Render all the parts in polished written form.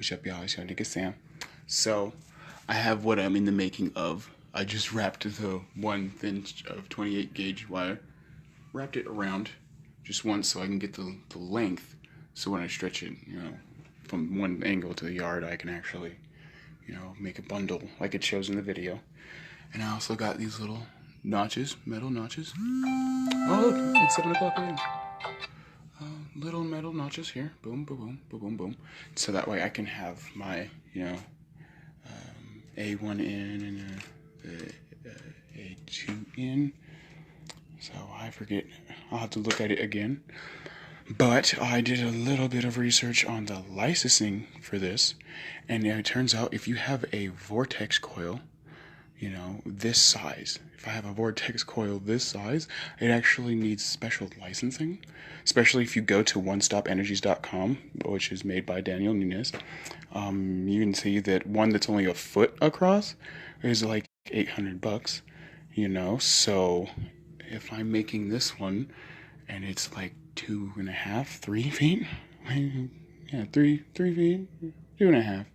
What's up, y'all? It's your nigga Sam. So, I have what I'm in the making of. I just wrapped the 1/5 of 28 gauge wire. Wrapped it around just once so I can get the length. So when I stretch it, from one angle to the yard, I can actually, make a bundle like it shows in the video. And I also got these little notches, metal notches. Oh, look, it's 7 o'clock a.m. Little metal notches here. Boom, boom, boom, boom, boom, boom. So that way I can have my, A1 in and A2 in. So I forget. I'll have to look at it again. But I did a little bit of research on the licensing for this. And it turns out if you have a Vortex coil, this size. If I have a Vortex coil this size, it actually needs special licensing, especially if you go to onestopenergies.com, which is made by Daniel Nunes. You can see that one that's only a foot across is like $800, so if I'm making this one and it's like 2.5, 3 feet, yeah, 3 feet, 2.5.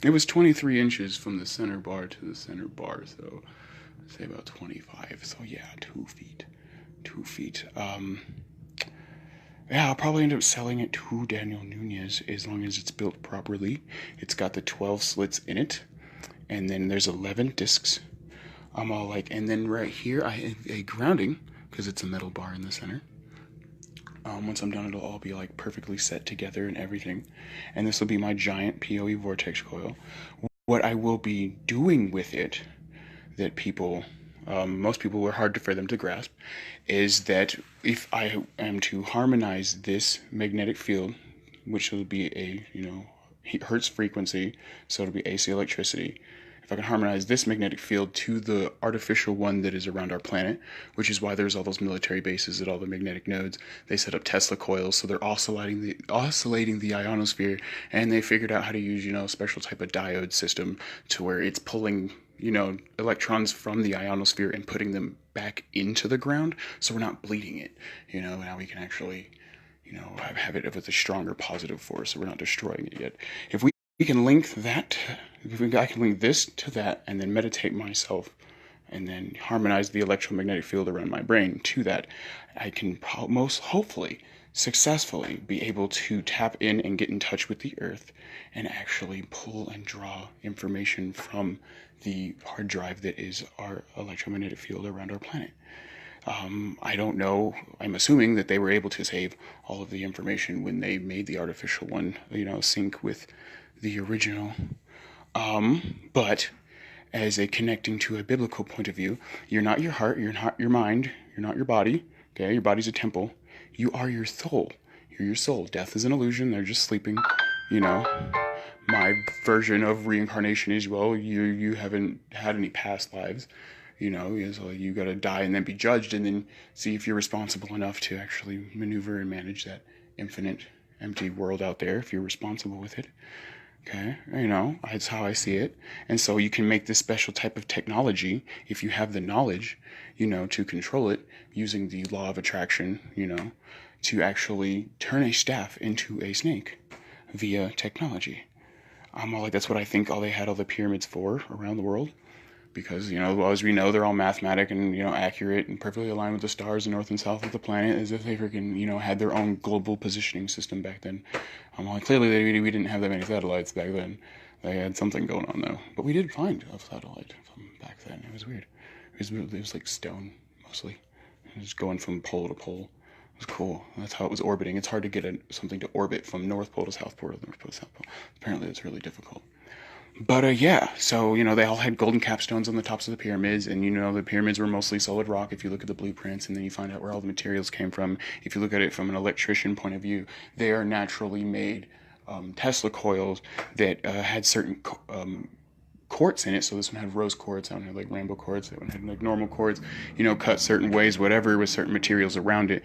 It was 23 inches from the center bar to the center bar, so I'd say about 25. So yeah, 2 feet. 2 feet. Yeah, I'll probably end up selling it to Daniel Nunes as long as it's built properly. It's got the 12 slits in it, and then there's 11 discs. I'm all like, and then right here I have a grounding because it's a metal bar in the center. Once I'm done, it'll all be like perfectly set together and everything. And this will be my giant PoE vortex coil. What I will be doing with it, that most people were hard for them to grasp, is that if I am to harmonize this magnetic field, which will be a, hertz frequency, so it'll be AC electricity. If I can harmonize this magnetic field to the artificial one that is around our planet, which is why there's all those military bases at all the magnetic nodes. They set up Tesla coils, so they're oscillating the ionosphere, and they figured out how to use, a special type of diode system to where it's pulling, electrons from the ionosphere and putting them back into the ground, so we're not bleeding it. Now we can actually, have it with a stronger positive force, so we're not destroying it yet. If we can link that, I can link this to that, and then meditate myself, and then harmonize the electromagnetic field around my brain to that, I can most hopefully successfully be able to tap in and get in touch with the earth and actually pull and draw information from the hard drive that is our electromagnetic field around our planet. I don't know. I'm assuming that they were able to save all of the information when they made the artificial one, sync with the original. But as a connecting to a biblical point of view, you're not your heart, you're not your mind, you're not your body. Okay, your body's a temple. You are your soul. You're your soul. Death is an illusion. They're just sleeping. My version of reincarnation is, well, you haven't had any past lives. So you gotta die and then be judged and then see if you're responsible enough to actually maneuver and manage that infinite, empty world out there, if you're responsible with it. Okay, that's how I see it. And so you can make this special type of technology, if you have the knowledge, to control it, using the law of attraction, to actually turn a staff into a snake via technology. I'm all like, that's what I think they had all the pyramids for around the world. Because, as we know, they're all mathematic and, accurate and perfectly aligned with the stars, the north and south of the planet, as if they freaking, had their own global positioning system back then. I'm like, clearly we didn't have that many satellites back then. They had something going on, though. But we did find a satellite from back then. It was weird. It was like stone, mostly. It was going from pole to pole. It was cool. That's how it was orbiting. It's hard to get something to orbit from North Pole to South Pole to North Pole to South Pole. Apparently, it's really difficult. But, yeah, so, they all had golden capstones on the tops of the pyramids, and, the pyramids were mostly solid rock if you look at the blueprints, and then you find out where all the materials came from. If you look at it from an electrician point of view, they are naturally made Tesla coils that had certain quartz in it. So this one had rose quartz, that one had like rainbow quartz, that one had like normal quartz, cut certain ways, whatever, with certain materials around it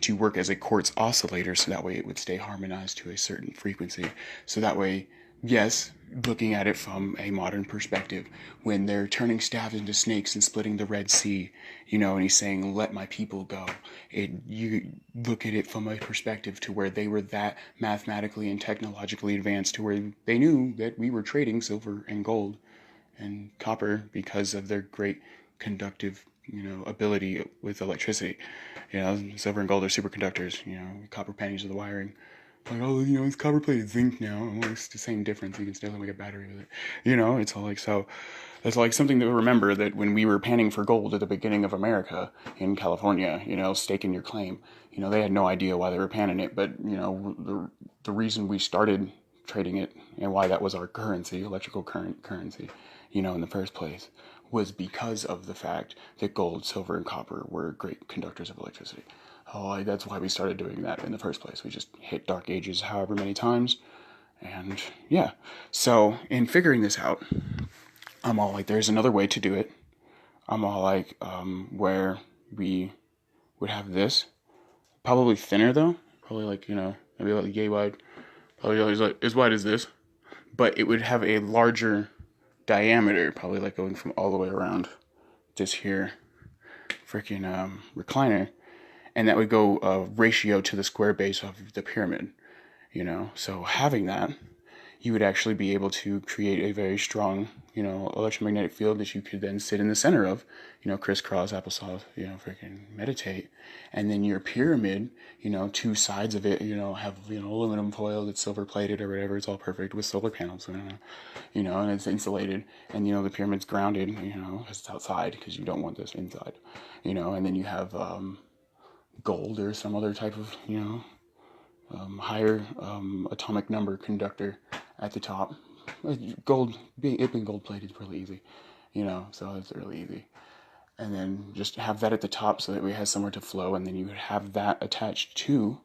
to work as a quartz oscillator, so that way it would stay harmonized to a certain frequency. So that way, yes, looking at it from a modern perspective, when they're turning staffs into snakes and splitting the Red Sea, and he's saying, "Let my people go." You look at it from a perspective to where they were that mathematically and technologically advanced to where they knew that we were trading silver and gold and copper because of their great conductive, ability with electricity. Silver and gold are superconductors. Copper pennies are the wiring. Like, oh, it's copper plated zinc now. Well, it's the same difference. You can still make a battery with it. It's all like, so it's like something to remember, that when we were panning for gold at the beginning of America in California, staking your claim, they had no idea why they were panning it. But, the reason we started trading it and why that was our currency, electrical current currency, in the first place, was because of the fact that gold, silver, and copper were great conductors of electricity. Oh, that's why we started doing that in the first place. We just hit dark ages however many times. And yeah, so in figuring this out, I'm all like, there's another way to do it. I'm all like, where we would have this, probably thinner though, probably like, maybe like yay wide, probably like as wide as this, but it would have a larger diameter, probably like going from all the way around this here freaking recliner, and that would go ratio to the square base of the pyramid, So having that, you would actually be able to create a very strong, electromagnetic field that you could then sit in the center of, crisscross, applesauce, freaking meditate. And then your pyramid, two sides of it, have, aluminum foil that's silver plated or whatever. It's all perfect with solar panels, and it's insulated. And, the pyramid's grounded, because it's outside, because you don't want this inside, and then you have gold or some other type of, higher atomic number conductor at the top. Gold, it being gold plated is really easy, so it's really easy. And then just have that at the top so that we have somewhere to flow, and then you would have that attached to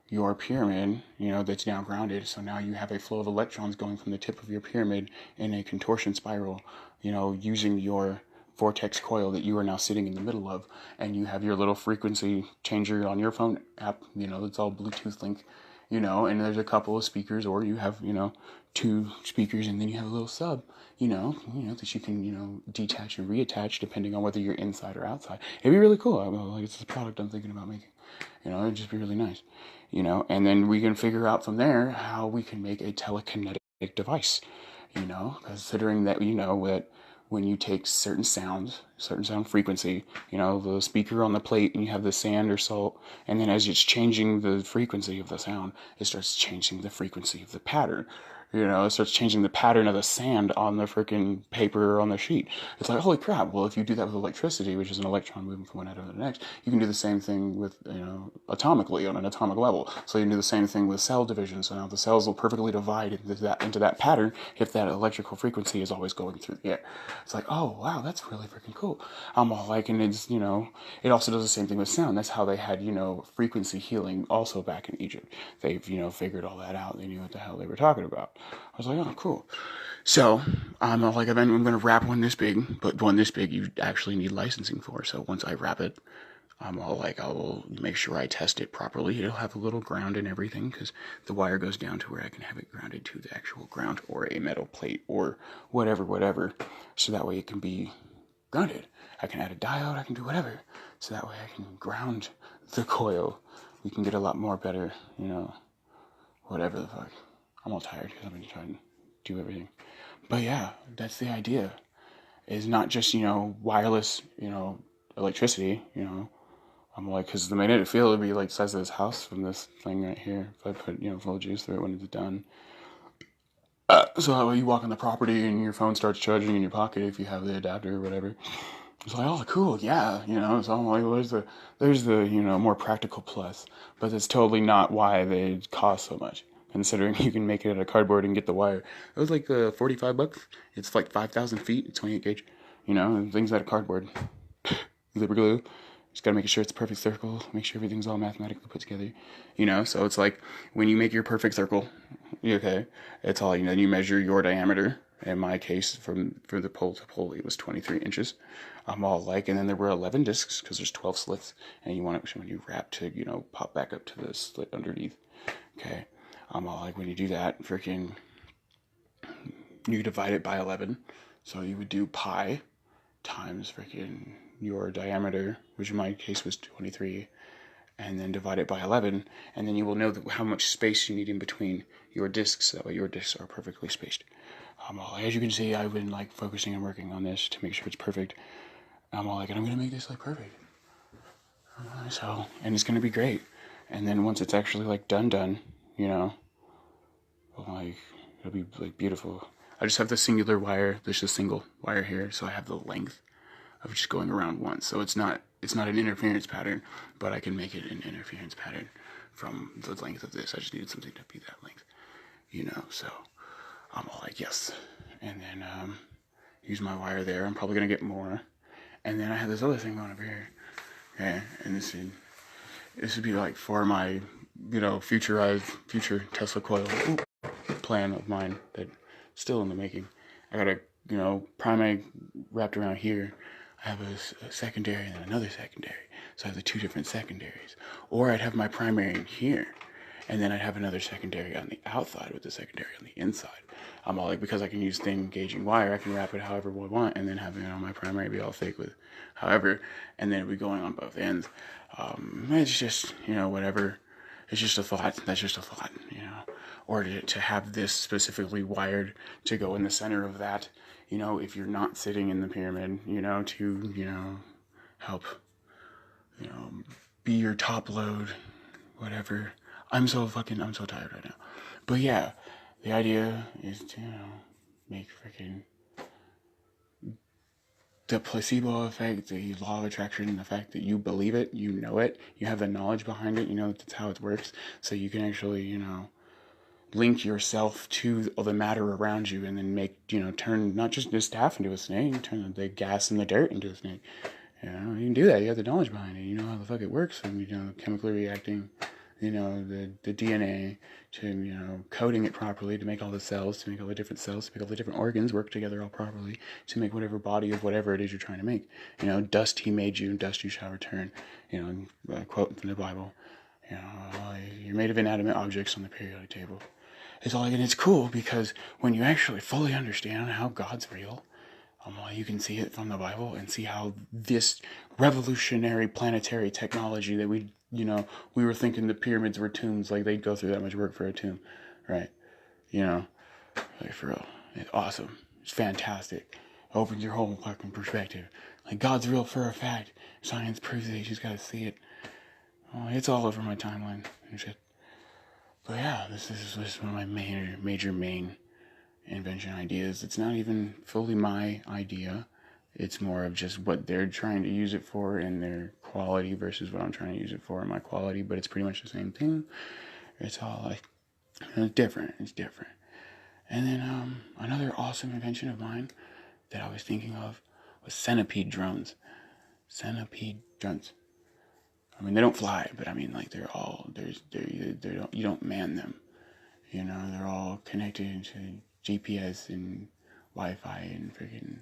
your pyramid, that's now grounded. So now you have a flow of electrons going from the tip of your pyramid in a contortion spiral, using your Vortex coil that you are now sitting in the middle of, and you have your little frequency changer on your phone app, it's all Bluetooth link, and there's a couple of speakers, or you have, two speakers, and then you have a little sub, that you can, detach and reattach depending on whether you're inside or outside. It'd be really cool. Like, it's a product I'm thinking about making. It'd just be really nice, and then we can figure out from there how we can make a telekinetic device, considering that, that when you take certain sound frequency, the speaker on the plate, and you have the sand or salt, and then as it's changing the frequency of the sound, it starts changing the frequency of the pattern. It starts changing the pattern of the sand on the freaking paper or on the sheet. It's like, holy crap. Well, if you do that with electricity, which is an electron moving from one atom to the next, you can do the same thing with, atomically on an atomic level. So you can do the same thing with cell division. So now the cells will perfectly divide into that pattern if that electrical frequency is always going through the air. It's like, oh, wow, that's really freaking cool. I'm all like, and it's, it also does the same thing with sound. That's how they had, frequency healing also back in Egypt. They've, figured all that out. They knew what the hell they were talking about. I was like, oh, cool. So I'm like, I'm going to wrap one this big, but one this big you actually need licensing for. So once I wrap it, I'm all like, I will make sure I test it properly. It'll have a little ground and everything, because the wire goes down to where I can have it grounded to the actual ground or a metal plate or whatever. So that way it can be grounded. I can add a diode, I can do whatever. So that way I can ground the coil. We can get a lot more better, whatever the fuck. I'm all tired because I've been trying to do everything. But yeah, that's the idea. Is not just, wireless, electricity, I'm like, because the magnetic field would be like the size of this house from this thing right here. If I put, full juice through it when it's done. So that way you walk on the property and your phone starts charging in your pocket if you have the adapter or whatever. It's like, oh, cool, yeah, So I'm like, well, there's the, more practical plus. But that's totally not why they cost so much. Considering you can make it out of cardboard and get the wire. It was like $45. It's like 5,000 feet, 28 gauge, and things out of cardboard. Zipper glue. Just gotta make sure it's a perfect circle. Make sure everything's all mathematically put together. So it's like when you make your perfect circle, okay, it's all, you measure your diameter. In my case, for the pole to pole, it was 23 inches. I'm all like, and then there were 11 discs because there's 12 slits, and you want it when you wrap to, pop back up to the slit underneath. Okay. I'm all like, when you do that, freaking, you divide it by 11. So you would do pi times freaking your diameter, which in my case was 23, and then divide it by 11, and then you will know how much space you need in between your discs. That way your discs are perfectly spaced. As you can see, I've been like focusing and working on this to make sure it's perfect. I'm gonna make this like perfect. And it's gonna be great. And then once it's actually like done, you know, like it'll be like beautiful. I just have the singular wire. There's a single wire here, so I have the length of just going around once. So it's not an interference pattern, but I can make it an interference pattern from the length of this. I just needed something to be that length, you know. So I'm all like, yes. And then use my wire there. I'm probably gonna get more. And then I have this other thing going over here. Okay, and this would be like for my, you know, future Tesla coil plan of mine that's still in the making. I got a, you know, primary wrapped around here. I have a secondary and then another secondary. So I have the two different secondaries. Or I'd have my primary in here, and then I'd have another secondary on the outside with the secondary on the inside. I'm all like, because I can use thin gauging wire, I can wrap it however I want, and then have it on my primary be all thick with however, and then it'd be going on both ends. It's just, you know, whatever. It's just a thought. That's just a thought, you know. Or to have this specifically wired to go in the center of that, you know, if you're not sitting in the pyramid, you know, to, you know, help, you know, be your top load, whatever. I'm so tired right now. But yeah, the idea is to, you know, make freaking the placebo effect, the law of attraction, the fact that you believe it, you know it, you have the knowledge behind it, you know that's how it works, so you can actually, you know, link yourself to the matter around you, and then make, you know, turn not just the staff into a snake, turn the gas and the dirt into a snake. You know, you can do that. You have the knowledge behind it. You know how the fuck it works, and, you know, chemically reacting, you know, the DNA to, you know, coding it properly to make all the cells, to make all the different cells, to make all the different organs work together all properly, to make whatever body of whatever it is you're trying to make. You know, dust he made you, dust you shall return. You know, quote from the Bible. You know, you're made of inanimate objects on the periodic table. It's all like, and it's cool because when you actually fully understand how God's real, you can see it from the Bible and see how this revolutionary planetary technology that we were thinking the pyramids were tombs, like they'd go through that much work for a tomb, right? You know, like for real, it's awesome. It's fantastic. It opens your whole fucking perspective. Like God's real for a fact. Science proves it. You just gotta see it. It's all over my timeline and shit. But yeah, this is one of my major main invention ideas. It's not even fully my idea. It's more of just what they're trying to use it for in their quality versus what I'm trying to use it for in my quality, but it's pretty much the same thing. It's all like, it's different. And then another awesome invention of mine that I was thinking of was centipede drones. I mean, they don't fly, but I mean, like, you don't man them. You know, they're all connected to GPS and Wi-Fi and freaking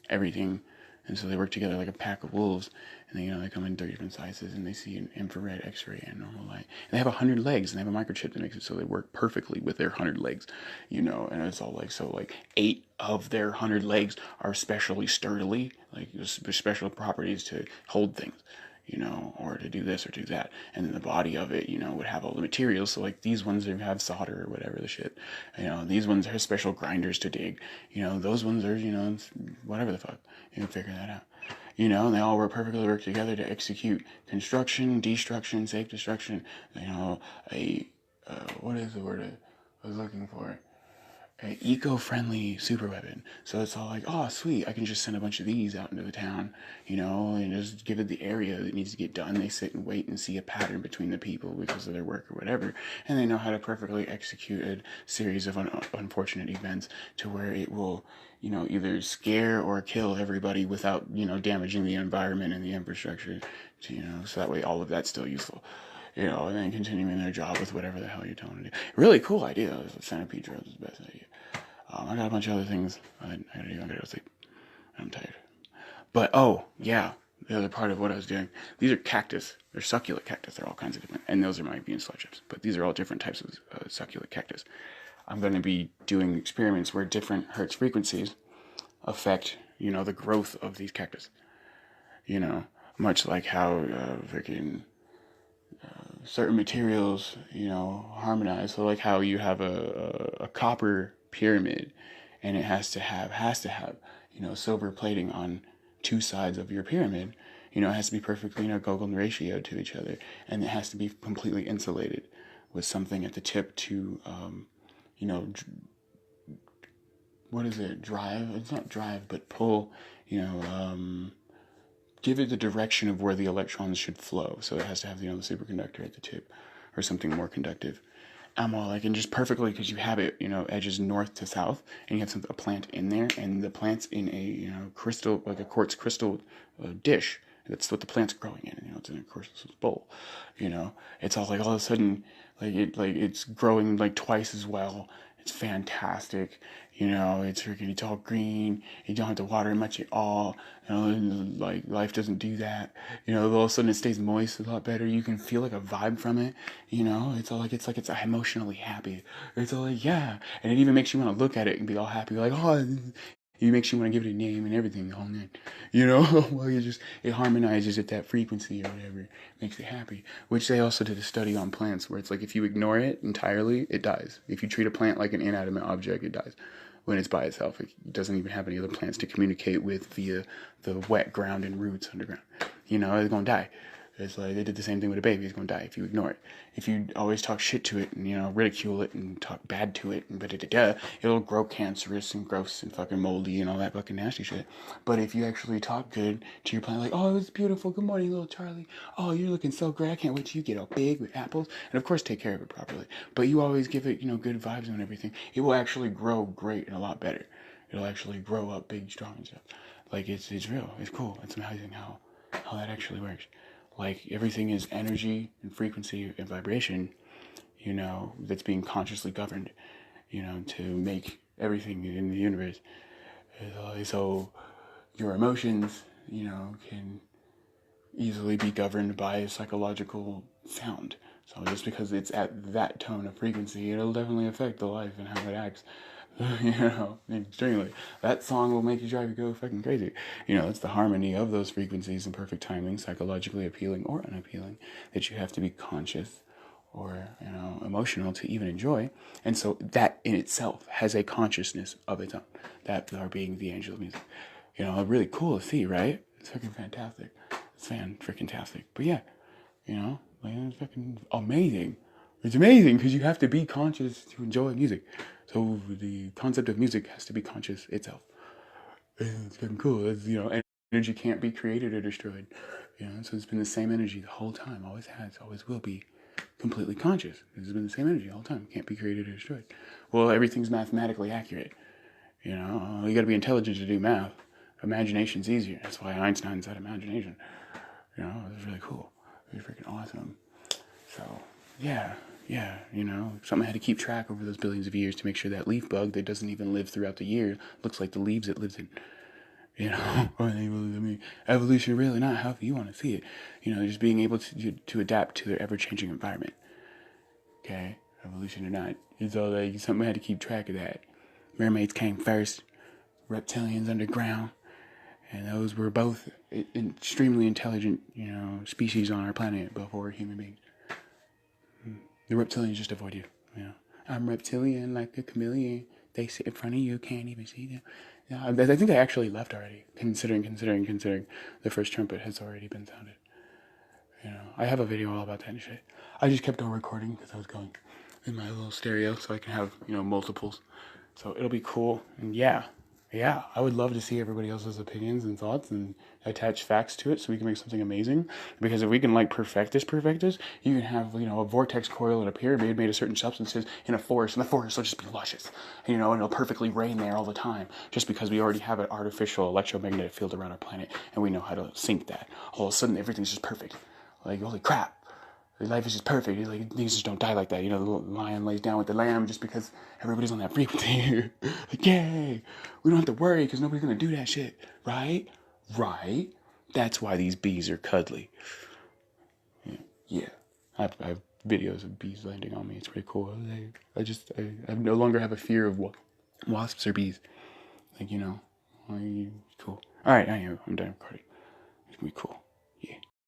everything. And so they work together like a pack of wolves. And they come in 3 different sizes, and they see an infrared, X-ray, and normal light. And they have 100 legs, and they have a microchip that makes it so they work perfectly with their 100 legs. And it's all like, so like 8 of their 100 legs are specially sturdily, like special properties to hold things. Or to do this or do that. And then the body of it, would have all the materials. So like these ones have solder or whatever the shit. These ones have special grinders to dig. Those ones are, whatever the fuck. You can figure that out. And they all work together to execute construction, destruction, safe destruction. What is the word I was looking for? An eco-friendly super weapon. So it's all like, oh, sweet, I can just send a bunch of these out into the town, and just give it the area that needs to get done. They sit and wait and see a pattern between the people because of their work or whatever, and they know how to perfectly execute a series of unfortunate events to where it will, either scare or kill everybody without, damaging the environment and the infrastructure, so that way all of that's still useful. And then continuing their job with whatever the hell you're telling them to do. Really cool idea. Centipede drones is the best idea. I got a bunch of other things I gotta do. I gotta go sleep. I'm tired. But, yeah, the other part of what I was doing. These are cactus. They're succulent cactus. They're all kinds of different. And those are my bean sledges. But these are all different types of succulent cactus. I'm going to be doing experiments where different hertz frequencies affect, the growth of these cactus. Much like how freaking certain materials, harmonize. So like how you have a copper pyramid, and it has to have silver plating on two sides of your pyramid. It has to be perfectly golden ratio to each other, and it has to be completely insulated with something at the tip to what is it? Drive? It's not drive, but pull. Give it the direction of where the electrons should flow. So it has to have the superconductor at the tip, or something more conductive. I'm all like, and just perfectly, because you have it, edges north to south, and you have a plant in there, and the plant's in a crystal, like a quartz crystal dish. That's what the plant's growing in. It's in a crystal bowl. It's all like all of a sudden, it's growing like twice as well. It's fantastic. It's all green. You don't have to water it much at all. Like life doesn't do that. All of a sudden it stays moist a lot better. You can feel like a vibe from it. It's all like it's emotionally happy. It's all like, yeah, and it even makes you want to look at it and be all happy, like, oh. It makes you want to give it a name and everything, the whole night. Well, it harmonizes at that frequency or whatever, makes it happy. Which they also did a study on plants where it's like if you ignore it entirely, it dies. If you treat a plant like an inanimate object, it dies. When it's by itself, it doesn't even have any other plants to communicate with via the wet ground and roots underground. It's gonna die. It's like they did the same thing with a baby. It's gonna die if you ignore it. If you always talk shit to it and ridicule it and talk bad to it and it'll grow cancerous and gross and fucking moldy and all that fucking nasty shit. But if you actually talk good to your plant, like, oh, it's beautiful. Good morning, little Charlie. Oh, you're looking so great. I can't wait till you get all big with apples. And of course, take care of it properly. But you always give it good vibes and everything. It will actually grow great and a lot better. It'll actually grow up big, strong and stuff. Like it's real. It's cool. It's amazing how that actually works. Like everything is energy and frequency and vibration, that's being consciously governed, to make everything in the universe. So your emotions, can easily be governed by a psychological sound. So just because it's at that tone of frequency, it'll definitely affect the life and how it acts. Extremely. That song will make you drive you go fucking crazy. It's the harmony of those frequencies and perfect timing, psychologically appealing or unappealing, that you have to be conscious or, emotional to even enjoy. And so that in itself has a consciousness of its own. That are being the angel of music. Really cool to see, right? It's fucking fantastic. It's fan-freaking-tastic. But yeah, it's fucking amazing. It's amazing because you have to be conscious to enjoy music. So the concept of music has to be conscious itself. It's fucking cool. It's, energy can't be created or destroyed. So it's been the same energy the whole time. Always has, always will be. Completely conscious. It's been the same energy the whole time. Can't be created or destroyed. Well, everything's mathematically accurate. You got to be intelligent to do math. Imagination's easier. That's why Einstein said imagination. It's really cool. It's freaking awesome. So, yeah, something had to keep track over those billions of years to make sure that leaf bug that doesn't even live throughout the year looks like the leaves it lives in. Evolution really not however you want to see it. Just being able to adapt to their ever-changing environment. Okay, evolution or not, it's all like something had to keep track of that. Mermaids came first, reptilians underground, and those were both extremely intelligent, species on our planet before human beings. The reptilians just avoid you. I'm reptilian like a chameleon. They sit in front of you, can't even see them. Yeah, I think they actually left already. Considering the first trumpet has already been sounded. I have a video all about that and shit. I just kept on recording because I was going in my little stereo so I can have multiples. So it'll be cool. And yeah, I would love to see everybody else's opinions and thoughts and attach facts to it so we can make something amazing. Because if we can perfect this, you can have, a vortex coil and a pyramid made of certain substances in a forest, and the forest will just be luscious. And it'll perfectly rain there all the time just because we already have an artificial electromagnetic field around our planet and we know how to sync that. All of a sudden, everything's just perfect. Like, holy crap. Life is just perfect. Like, things just don't die like that. The lion lays down with the lamb just because everybody's on that frequency. Like, yay! We don't have to worry because nobody's gonna do that shit, right? Right? That's why these bees are cuddly. Yeah. I've videos of bees landing on me. It's pretty cool. I no longer have a fear of wasps or bees. Like, you know, cool. All right, I'm done recording. It's gonna be cool.